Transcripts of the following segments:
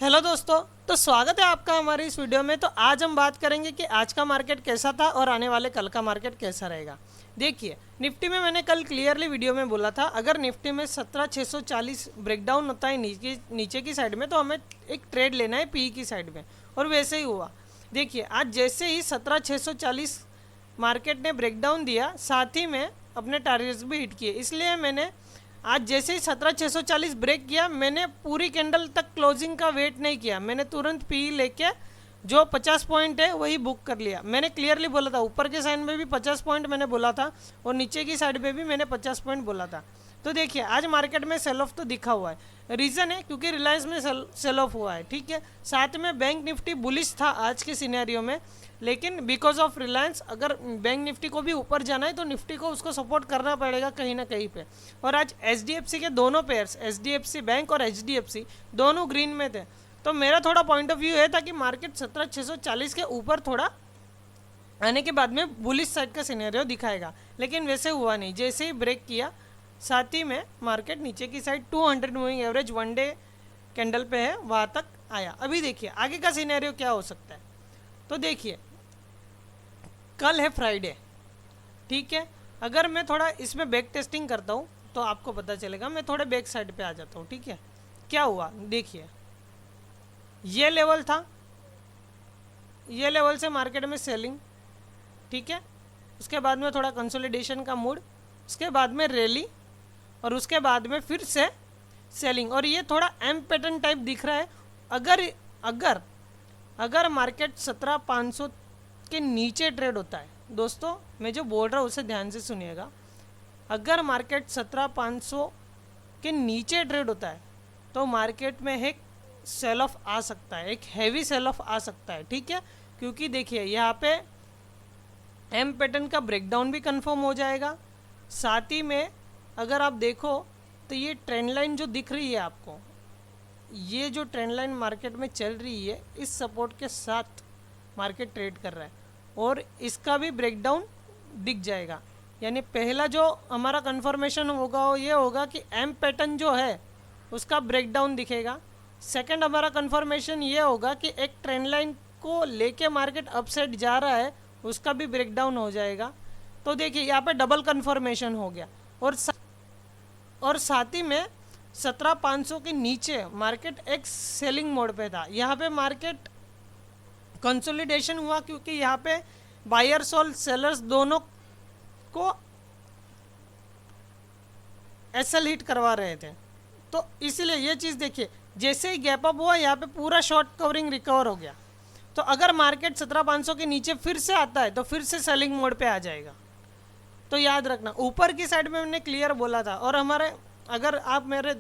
Hello दोस्तों, तो स्वागत है आपका हमारी इस वीडियो में। तो आज हम बात करेंगे कि आज का मार्केट कैसा था और आने वाले कल का मार्केट कैसा रहेगा। देखिए, निफ्टी में मैंने कल क्लियरली वीडियो में बोला था, अगर निफ्टी में 17,640 ब्रेकडाउन होता है नीचे की साइड में, तो हमें एक ट्रेड लेना है पी की साइड में, और वैसे ही हुआ। देखिए, आज जैसे ही 17,640 मार्केट ने ब्रेकडाउन दिया, साथ ही में अपने टारगेट्स भी हिट किए। इसलिए मैंने आज जैसे ही 17,640 ब्रेक किया, मैंने पूरी कैंडल तक क्लोजिंग का वेट नहीं किया, मैंने तुरंत पी लेके जो 50 पॉइंट है वही बुक कर लिया। मैंने क्लियरली बोला था, ऊपर के साइड में भी 50 पॉइंट मैंने बोला था और नीचे की साइड पे भी मैंने 50 पॉइंट बोला था। तो देखिए, आज मार्केट में सेल ऑफ तो दिखा हुआ है। रीज़न है क्योंकि रिलायंस में सेल ऑफ हुआ है, ठीक है। साथ में बैंक निफ्टी बुलिश था आज के सिनेरियो में, लेकिन बिकॉज ऑफ रिलायंस, अगर बैंक निफ्टी को भी ऊपर जाना है तो निफ्टी को उसको सपोर्ट करना पड़ेगा कहीं ना कहीं पे। और आज एचडीएफसी के दोनों पेयर्स, एचडीएफसी बैंक और एचडीएफसी दोनों ग्रीन में थे। तो मेरा थोड़ा पॉइंट ऑफ व्यू है था कि मार्केट 17,640 के ऊपर थोड़ा आने के बाद में बुलिश साइड का सिनेरियो दिखाएगा, लेकिन वैसे हुआ नहीं। जैसे ही ब्रेक किया, साथ ही में मार्केट नीचे की side 200 moving average one day candle पे है, वहाँ तक आया। अभी देखिए आगे का सिनेरियो क्या हो सकता है। तो देखिए, कल है फ्राइडे, ठीक है। अगर मैं थोड़ा इसमें बैक टेस्टिंग करता हूँ तो आपको पता चलेगा। मैं थोड़े बैक साइड पे आ जाता हूँ, ठीक है। क्या हुआ देखिए, ये लेवल था, ये लेवल से मार्केट में सेलिंग, ठीक है। उसके बाद में थोड़ा कंसोलिडेशन का मूड, उसके बाद में रैली, और उसके बाद में फिर से सेलिंग। और ये थोड़ा एम पैटर्न टाइप दिख रहा है। अगर अगर अगर मार्केट 17,500 के नीचे ट्रेड होता है, दोस्तों मैं जो बोल रहा हूँ उसे ध्यान से सुनिएगा। अगर मार्केट 17,500 के नीचे ट्रेड होता है तो मार्केट में एक सेल ऑफ आ सकता है, एक हैवी सेल ऑफ आ सकता है, ठीक है। क्योंकि देखिए, यहाँ पे एम पैटर्न का ब्रेकडाउन भी कंफर्म हो जाएगा। साथ ही में अगर आप देखो तो ये ट्रेंड लाइन जो दिख रही है आपको, ये जो ट्रेंड लाइन मार्केट में चल रही है, इस सपोर्ट के साथ मार्केट ट्रेड कर रहा है, और इसका भी ब्रेकडाउन दिख जाएगा। यानी पहला जो हमारा कंफर्मेशन होगा वो ये होगा कि एम पैटर्न जो है उसका ब्रेकडाउन दिखेगा। सेकंड हमारा कंफर्मेशन ये होगा कि एक ट्रेंड लाइन को लेके मार्केट अपसाइड जा रहा है, उसका भी ब्रेकडाउन हो जाएगा। तो देखिए, यहाँ पे डबल कंफर्मेशन हो गया। और साथ ही में 17,500 के नीचे मार्केट एक सेलिंग मोड पे था। यहाँ पे मार्केट कंसोलिडेशन हुआ क्योंकि यहाँ पे बायर्स और सेलर्स दोनों को एसएल हिट करवा रहे थे। तो इसीलिए ये चीज़ देखिए, जैसे ही गैप अप हुआ, यहाँ पे पूरा शॉर्ट कवरिंग रिकवर हो गया। तो अगर मार्केट 17,500 के नीचे फिर से आता है तो फिर से सेलिंग मोड पे आ जाएगा। तो याद रखना, ऊपर की साइड में मैंने क्लियर बोला था। और हमारे, अगर आप मेरे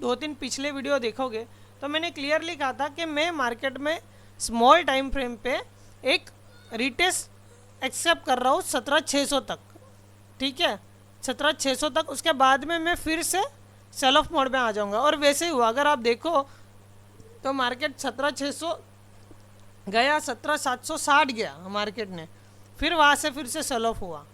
2-3 पिछले वीडियो देखोगे तो मैंने क्लियरली कहा था कि मैं मार्केट में स्मॉल टाइम फ्रेम पे एक रिटेस्ट एक्सेप्ट कर रहा हूँ 17,600 तक, ठीक है, 17,600 तक। उसके बाद में मैं फिर से सेल ऑफ मोड में आ जाऊँगा, और वैसे ही हुआ। अगर आप देखो तो मार्केट 17,600 गया, 17,760 गया मार्केट ने, फिर वहाँ से फिर से सेल ऑफ हुआ,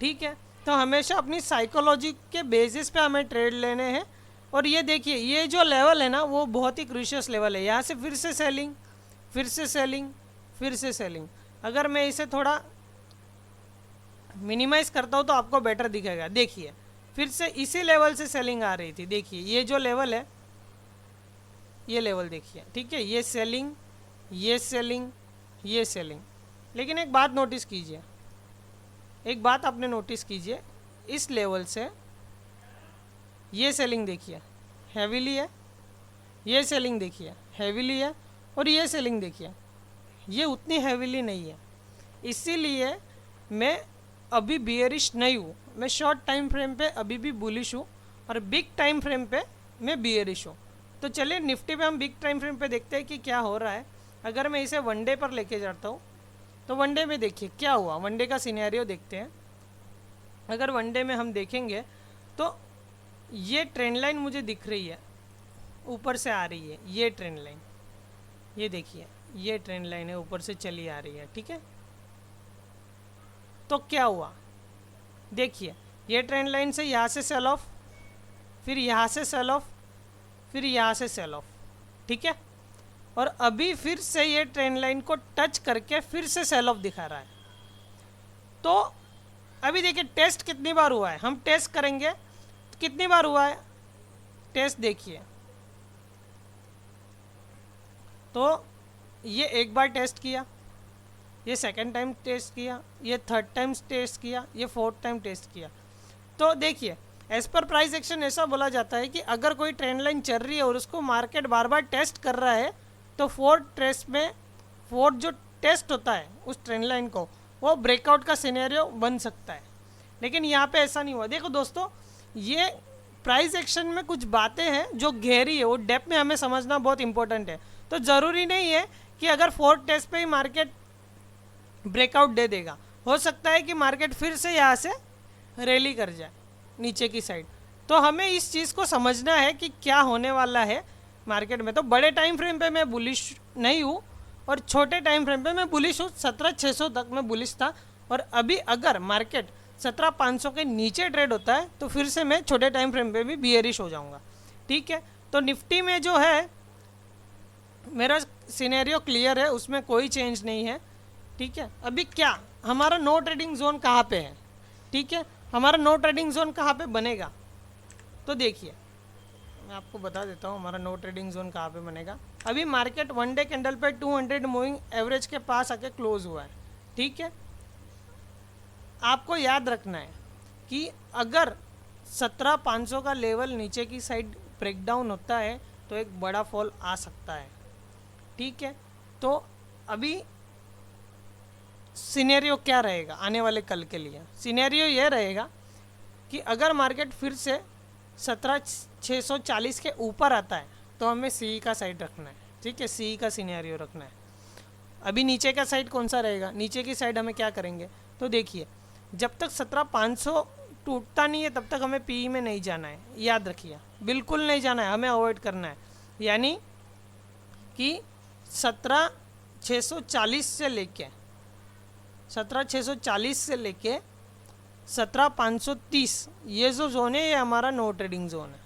ठीक है। तो हमेशा अपनी साइकोलॉजी के बेसिस पे हमें ट्रेड लेने हैं। और ये देखिए, ये जो लेवल है ना, वो बहुत ही क्रूशियस लेवल है। यहाँ से फिर से सेलिंग, फिर से सेलिंग, फिर से सेलिंग। अगर मैं इसे थोड़ा मिनिमाइज करता हूँ तो आपको बेटर दिखेगा। देखिए, फिर से इसी लेवल से सेलिंग आ रही थी। देखिए, ये जो लेवल है, ये लेवल देखिए, ठीक है। ये सेलिंग, ये सेलिंग, ये सेलिंग। लेकिन एक बात नोटिस कीजिए, एक बात आपने नोटिस कीजिए, इस लेवल से ये सेलिंग देखिए हैवीली है, ये सेलिंग देखिए हैवीली है, और ये सेलिंग देखिए ये उतनी हैवीली नहीं है। इसीलिए मैं अभी बियरिश नहीं हूँ, मैं शॉर्ट टाइम फ्रेम पे अभी भी बुलिश हूँ, और बिग टाइम फ्रेम पे मैं बियरिश हूँ। तो चलिए निफ्टी पे हम बिग टाइम फ्रेम पे देखते हैं कि क्या हो रहा है। अगर मैं इसे वन डे पर लेके जाता हूँ तो वन डे में देखिए क्या हुआ, वन डे का सिनेरियो देखते हैं। अगर वन डे में हम देखेंगे तो ये ट्रेंड लाइन मुझे दिख रही है, ऊपर से आ रही है ये ट्रेंड लाइन, ये देखिए ये ट्रेंड लाइन है, ऊपर से चली आ रही है, ठीक है। तो क्या हुआ देखिए, ये ट्रेंड लाइन से यहाँ से सेल ऑफ, फिर यहाँ से सेल ऑफ, फिर यहाँ से सेल ऑफ, ठीक है। और अभी फिर से ये ट्रेंड लाइन को टच करके फिर से सेल ऑफ दिखा रहा है। तो अभी देखिए टेस्ट कितनी बार हुआ है, हम टेस्ट करेंगे कितनी बार हुआ है, टेस्ट देखिए। तो ये एक बार टेस्ट किया, ये सेकंड टाइम टेस्ट किया, ये थर्ड टाइम टेस्ट किया, ये फोर्थ टाइम टेस्ट किया। तो देखिए एज पर प्राइस एक्शन ऐसा बोला जाता है कि अगर कोई ट्रेंड लाइन चल रही है और उसको मार्केट बार बार टेस्ट कर रहा है तो फोर्थ जो टेस्ट होता है उस ट्रेंड लाइन को, वो ब्रेकआउट का सिनेरियो बन सकता है। लेकिन यहाँ पे ऐसा नहीं हुआ। देखो दोस्तों, ये प्राइस एक्शन में कुछ बातें हैं जो गहरी है, वो डेप्थ में हमें समझना बहुत इंपॉर्टेंट है। तो ज़रूरी नहीं है कि अगर फोर्थ टेस्ट पे ही मार्केट ब्रेकआउट दे देगा, हो सकता है कि मार्केट फिर से यहाँ से रैली कर जाए नीचे की साइड। तो हमें इस चीज़ को समझना है कि क्या होने वाला है मार्केट में। तो बड़े टाइम फ्रेम पे मैं बुलिश नहीं हूँ और छोटे टाइम फ्रेम पे मैं बुलिश हूँ। 17,600 तक मैं बुलिश था और अभी अगर मार्केट 17,500 के नीचे ट्रेड होता है तो फिर से मैं छोटे टाइम फ्रेम पे भी बियरिश हो जाऊँगा। ठीक है, तो निफ्टी में जो है मेरा सिनेरियो क्लियर है, उसमें कोई चेंज नहीं है। ठीक है, अभी क्या हमारा नो ट्रेडिंग जोन कहाँ पे है? ठीक है, हमारा नो ट्रेडिंग जोन कहाँ पे बनेगा? तो देखिए मैं आपको बता देता हूँ हमारा नो ट्रेडिंग जोन कहाँ पे बनेगा। अभी मार्केट वन डे कैंडल पे 200 मूविंग एवरेज के पास आके क्लोज हुआ है। ठीक है, आपको याद रखना है कि अगर 17,500 का लेवल नीचे की साइड ब्रेकडाउन होता है तो एक बड़ा फॉल आ सकता है। ठीक है, तो अभी सिनेरियो क्या रहेगा आने वाले कल के लिए? सिनेरियो ये रहेगा कि अगर मार्केट फिर से 17,640 के ऊपर आता है तो हमें सी का साइड रखना है। ठीक है, सी का सिनेरियो रखना है। अभी नीचे का साइड कौन सा रहेगा? नीचे की साइड हमें क्या करेंगे? तो देखिए जब तक 17,500 टूटता नहीं है तब तक हमें पी में नहीं जाना है, याद रखिए, बिल्कुल नहीं जाना है, हमें अवॉइड करना है। यानी कि 17,640 से लेके 17,530 ये जो जोन है ये हमारा नो ट्रेडिंग जोन है।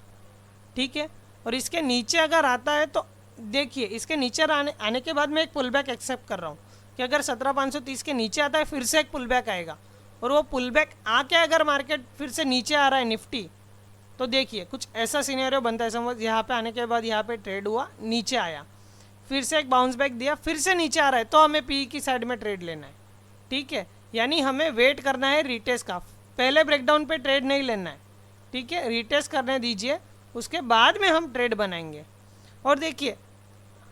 ठीक है, और इसके नीचे अगर आता है तो देखिए इसके नीचे आने के बाद मैं एक पुल बैक एक्सेप्ट कर रहा हूँ कि अगर 17,530 के नीचे आता है फिर से एक पुल बैक आएगा और वो पुल बैक आके अगर मार्केट फिर से नीचे आ रहा है निफ्टी, तो देखिए कुछ ऐसा सिनेरियो बनता है। समझ यहाँ पे आने के बाद यहाँ पे ट्रेड हुआ, नीचे आया, फिर से एक बाउंस बैक दिया, फिर से नीचे आ रहा है, तो हमें पी की साइड में ट्रेड लेना है। ठीक है, यानी हमें वेट करना है रीटेस्ट का, पहले ब्रेकडाउन पे ट्रेड नहीं लेना है। ठीक है, रीटेस्ट करने दीजिए, उसके बाद में हम ट्रेड बनाएंगे। और देखिए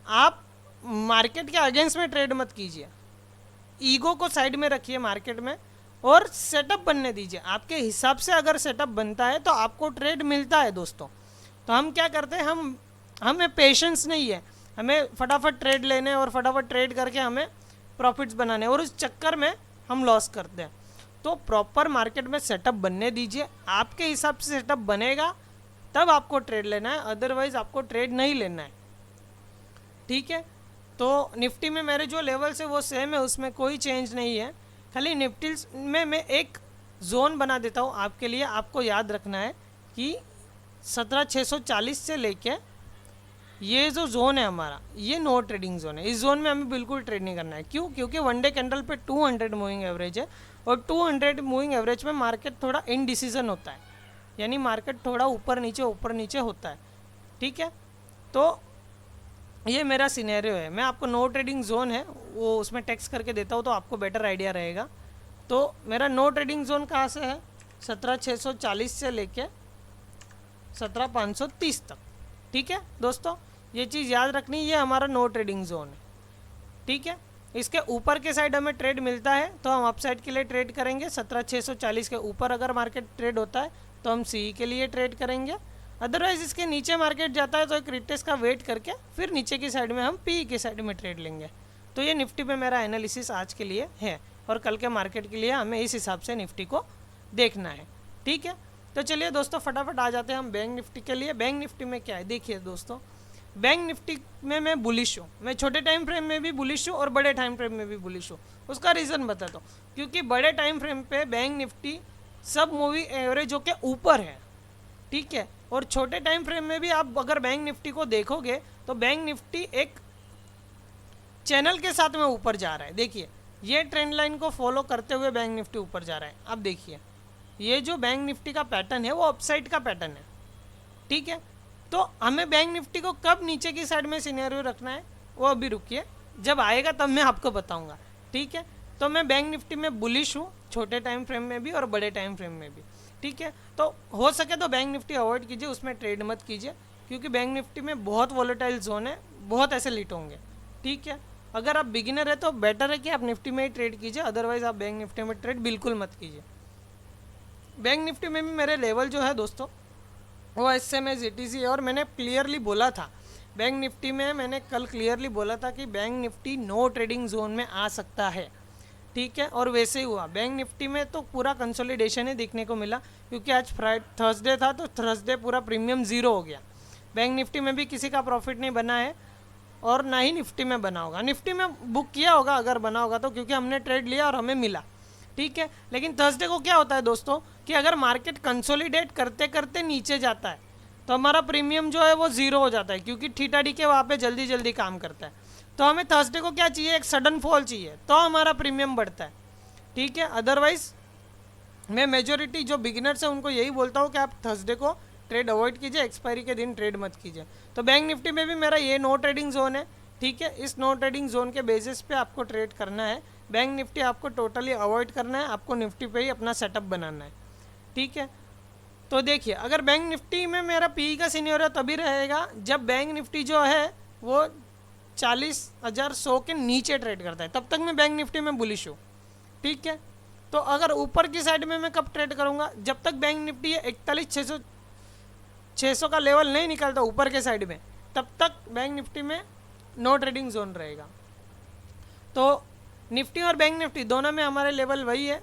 आप मार्केट के अगेंस्ट में ट्रेड मत कीजिए, ईगो को साइड में रखिए मार्केट में और सेटअप बनने दीजिए। आपके हिसाब से अगर सेटअप बनता है तो आपको ट्रेड मिलता है दोस्तों। तो हम क्या करते हैं, हमें पेशेंस नहीं है, हमें फटाफट ट्रेड लेने और फटाफट ट्रेड करके हमें प्रॉफिट्स बनाने, और उस चक्कर में हम लॉस करते हैं। तो प्रॉपर मार्केट में सेटअप बनने दीजिए, आपके हिसाब से सेटअप बनेगा तब आपको ट्रेड लेना है, अदरवाइज आपको ट्रेड नहीं लेना है। ठीक है, तो निफ्टी में मेरे जो लेवल्स है वो सेम है, उसमें कोई चेंज नहीं है। खाली निफ्टी में मैं एक जोन बना देता हूँ आपके लिए, आपको याद रखना है कि 17,640 से लेके ये जो जोन है हमारा, ये नो ट्रेडिंग जोन है। इस जोन में हमें बिल्कुल ट्रेड नहीं करना है। क्यों? क्योंकि वन डे कैंडल पे 200 मूविंग एवरेज है और 200 मूविंग एवरेज में मार्केट थोड़ा इनडिसीजन होता है, यानी मार्केट थोड़ा ऊपर नीचे होता है। ठीक है, तो ये मेरा सिनेरियो है। मैं आपको नो ट्रेडिंग जोन है वो उसमें टेक्स्ट करके देता हूँ तो आपको बेटर आइडिया रहेगा। तो मेरा नो ट्रेडिंग जोन कहाँ से है? 17,640 से लेके 17,530 तक। ठीक है दोस्तों, ये चीज़ याद रखनी, ये हमारा नो ट्रेडिंग जोन है। ठीक है, इसके ऊपर के साइड हमें ट्रेड मिलता है तो हम अपसाइड के लिए ट्रेड करेंगे। 17,640 के ऊपर अगर मार्केट ट्रेड होता है तो हम सी के लिए ट्रेड करेंगे, अदरवाइज इसके नीचे मार्केट जाता है तो एक रिटेस्ट का वेट करके फिर नीचे की साइड में हम पी की साइड में ट्रेड लेंगे। तो ये निफ्टी पे मेरा एनालिसिस आज के लिए है और कल के मार्केट के लिए हमें इस हिसाब से निफ्टी को देखना है। ठीक है, तो चलिए दोस्तों फटाफट आ जाते हैं हम बैंक निफ्टी के लिए। बैंक निफ्टी में क्या है देखिए दोस्तों, बैंक निफ्टी में मैं बुलिश हूँ, मैं छोटे टाइम फ्रेम में भी बुलिश हूँ और बड़े टाइम फ्रेम में भी बुलिश हूँ। उसका रीज़न बताता हूँ, क्योंकि बड़े टाइम फ्रेम पे बैंक निफ्टी सब मूवी एवरेजों के ऊपर है। ठीक है, और छोटे टाइम फ्रेम में भी आप अगर बैंक निफ्टी को देखोगे तो बैंक निफ्टी एक चैनल के साथ में ऊपर जा रहा है। देखिए ये ट्रेंड लाइन को फॉलो करते हुए बैंक निफ्टी ऊपर जा रहा है। अब देखिए ये जो बैंक निफ्टी का पैटर्न है वो अपसाइड का पैटर्न है, ठीक है। तो हमें बैंक निफ्टी को कब नीचे की साइड में सिनेरियो रखना है वो अभी रुकिए, जब आएगा तब मैं आपको बताऊंगा, ठीक है। तो मैं बैंक निफ्टी में बुलिश हूँ, छोटे टाइम फ्रेम में भी और बड़े टाइम फ्रेम में भी, ठीक है। तो हो सके तो बैंक निफ्टी अवॉइड कीजिए, उसमें ट्रेड मत कीजिए, क्योंकि बैंक निफ्टी में बहुत वॉलेटाइल जोन है, बहुत ऐसे लिट होंगे, ठीक है। अगर आप बिगिनर है तो बेटर है कि आप निफ्टी में ही ट्रेड कीजिए, अदरवाइज आप बैंक निफ्टी में ट्रेड बिल्कुल मत कीजिए। बैंक निफ्टी में भी मेरे लेवल जो है दोस्तों वो SMA GTC है, और मैंने क्लियरली बोला था बैंक निफ्टी में, मैंने कल क्लियरली बोला था कि bank Nifty no trading zone में आ सकता है, ठीक है। और वैसे ही हुआ, बैंक निफ्टी में तो पूरा कंसोलिडेशन ही देखने को मिला, क्योंकि आज थर्सडे था तो थर्सडे पूरा प्रीमियम ज़ीरो हो गया। बैंक निफ्टी में भी किसी का प्रॉफिट नहीं बना है और ना ही निफ्टी में बना होगा। निफ्टी में बुक किया होगा अगर बना होगा तो, क्योंकि हमने ट्रेड लिया और हमें मिला, ठीक है। लेकिन थर्सडे को क्या होता है दोस्तों कि अगर मार्केट कंसोलिडेट करते करते नीचे जाता है तो हमारा प्रीमियम जो है वो ज़ीरो हो जाता है, क्योंकि थीटा डी के वहाँ पे जल्दी जल्दी काम करता है। तो हमें थर्सडे को क्या चाहिए, एक सडन फॉल चाहिए, तो हमारा प्रीमियम बढ़ता है, ठीक है। अदरवाइज मैं मेजोरिटी जो बिगिनर्स हैं उनको यही बोलता हूँ कि आप थर्सडे को ट्रेड अवॉइड कीजिए, एक्सपायरी के दिन ट्रेड मत कीजिए। तो बैंक निफ्टी में भी मेरा ये नो ट्रेडिंग जोन है, ठीक है। इस नो ट्रेडिंग जोन के बेसिस पे आपको ट्रेड करना है। बैंक निफ्टी आपको टोटली अवॉइड करना है, आपको निफ्टी पे ही अपना सेटअप बनाना है, ठीक है। तो देखिए अगर बैंक निफ्टी में मेरा PE का सिनेरियो तभी रहेगा जब बैंक निफ्टी जो है वो 40,100 के नीचे ट्रेड करता है, तब तक मैं बैंक निफ्टी में बुलिश हूँ, ठीक है। तो अगर ऊपर की साइड में मैं कब ट्रेड करूँगा, जब तक बैंक निफ्टी 41,600 का लेवल नहीं निकलता ऊपर के साइड में, तब तक बैंक निफ्टी में नो ट्रेडिंग जोन रहेगा। तो निफ्टी और बैंक निफ्टी दोनों में हमारे लेवल वही है,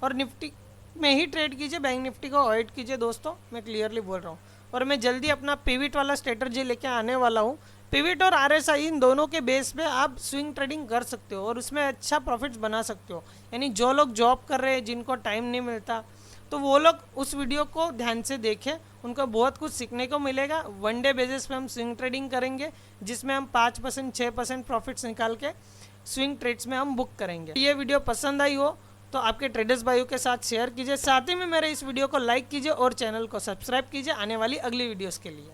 और निफ्टी में ही ट्रेड कीजिए, बैंक निफ्टी को अवॉइड कीजिए दोस्तों, मैं क्लियरली बोल रहा हूँ। और मैं जल्दी अपना पिविट वाला स्ट्रेटजी लेके आने वाला हूँ। पिविट और RSI इन दोनों के बेस पे आप स्विंग ट्रेडिंग कर सकते हो और उसमें अच्छा प्रॉफिट्स बना सकते हो। यानी जो लोग जॉब कर रहे हैं, जिनको टाइम नहीं मिलता, तो वो लोग उस वीडियो को ध्यान से देखें, उनको बहुत कुछ सीखने को मिलेगा। वन डे बेसिस पे हम स्विंग ट्रेडिंग करेंगे, जिसमें हम 5% 6% प्रॉफिट्स निकाल के स्विंग ट्रेड्स में हम बुक करेंगे। ये वीडियो पसंद आई हो तो आपके ट्रेडर्स भाइयों के साथ शेयर कीजिए, साथ ही में मेरे इस वीडियो को लाइक कीजिए और चैनल को सब्सक्राइब कीजिए आने वाली अगली वीडियोस के लिए।